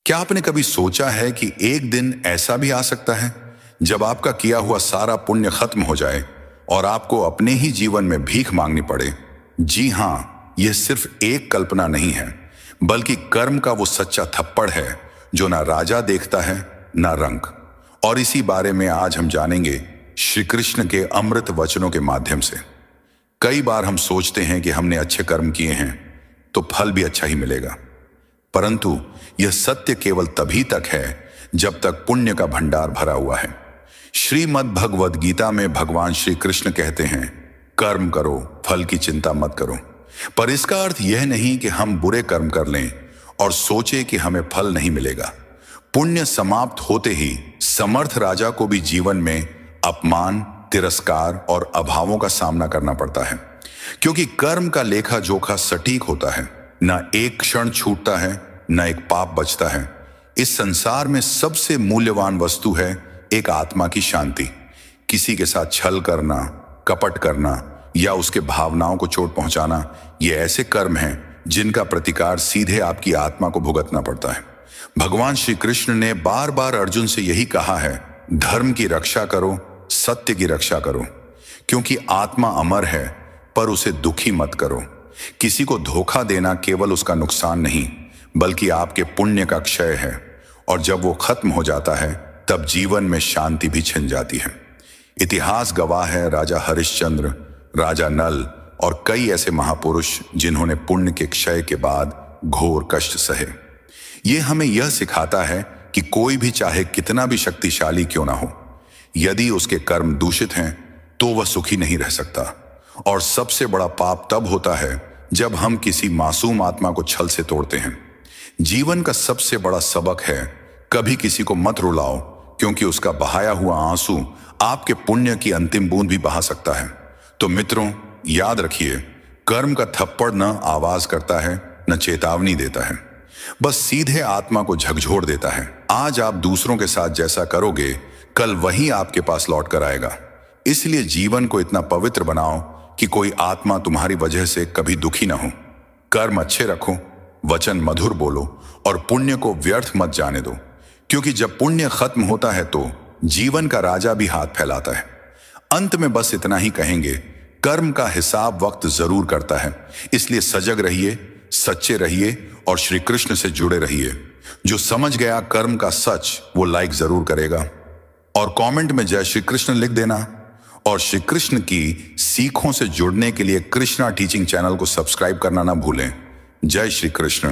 क्या आपने कभी सोचा है कि एक दिन ऐसा भी आ सकता है जब आपका किया हुआ सारा पुण्य खत्म हो जाए और आपको अपने ही जीवन में भीख मांगनी पड़े? जी हाँ, यह सिर्फ एक कल्पना नहीं है, बल्कि कर्म का वो सच्चा थप्पड़ है जो ना राजा देखता है ना रंक। और इसी बारे में आज हम जानेंगे श्री कृष्ण के अमृत वचनों के माध्यम से। कई बार हम सोचते हैं कि हमने अच्छे कर्म किए हैं तो फल भी अच्छा ही मिलेगा, परंतु यह सत्य केवल तभी तक है जब तक पुण्य का भंडार भरा हुआ है। श्रीमद् भगवद गीता में भगवान श्री कृष्ण कहते हैं, कर्म करो, फल की चिंता मत करो। पर इसका अर्थ यह नहीं कि हम बुरे कर्म कर लें और सोचे कि हमें फल नहीं मिलेगा। पुण्य समाप्त होते ही समर्थ राजा को भी जीवन में अपमान, तिरस्कार और अभावों का सामना करना पड़ता है, क्योंकि कर्म का लेखा जोखा सटीक होता है। न एक क्षण छूटता है, न एक पाप बचता है। इस संसार में सबसे मूल्यवान वस्तु है एक आत्मा की शांति। किसी के साथ छल करना, कपट करना या उसके भावनाओं को चोट पहुंचाना, ये ऐसे कर्म हैं जिनका प्रतिकार सीधे आपकी आत्मा को भुगतना पड़ता है। भगवान श्री कृष्ण ने बार बार अर्जुन से यही कहा है, धर्म की रक्षा करो, सत्य की रक्षा करो, क्योंकि आत्मा अमर है, पर उसे दुखी मत करो। किसी को धोखा देना केवल उसका नुकसान नहीं, बल्कि आपके पुण्य का क्षय है, और जब वो खत्म हो जाता है तब जीवन में शांति भी छिन जाती है। इतिहास गवाह है, राजा हरिश्चंद्र, राजा नल और कई ऐसे महापुरुष जिन्होंने पुण्य के क्षय के बाद घोर कष्ट सहे। ये हमें यह सिखाता है कि कोई भी चाहे कितना भी शक्तिशाली क्यों ना हो, यदि उसके कर्म दूषित हैं तो वह सुखी नहीं रह सकता। और सबसे बड़ा पाप तब होता है जब हम किसी मासूम आत्मा को छल से तोड़ते हैं। जीवन का सबसे बड़ा सबक है, कभी किसी को मत रुलाओ, क्योंकि उसका बहाया हुआ आंसू आपके पुण्य की अंतिम बूंद भी बहा सकता है। तो मित्रों, याद रखिए, कर्म का थप्पड़ न आवाज करता है, न चेतावनी देता है, बस सीधे आत्मा को झकझोर देता है। आज आप दूसरों के साथ जैसा करोगे, कल वही आपके पास लौट कर आएगा। इसलिए जीवन को इतना पवित्र बनाओ कि कोई आत्मा तुम्हारी वजह से कभी दुखी न हो। कर्म अच्छे रखो, वचन मधुर बोलो और पुण्य को व्यर्थ मत जाने दो, क्योंकि जब पुण्य खत्म होता है तो जीवन का राजा भी हाथ फैलाता है। अंत में बस इतना ही कहेंगे, कर्म का हिसाब वक्त जरूर करता है, इसलिए सजग रहिए, सच्चे रहिए और श्री कृष्ण से जुड़े रहिए। जो समझ गया कर्म का सच, वो लाइक जरूर करेगा और कमेंट में जय श्री कृष्ण लिख देना। और श्री कृष्ण की सीखों से जुड़ने के लिए कृष्णा टीचिंग चैनल को सब्सक्राइब करना ना भूलें। जय श्री कृष्ण।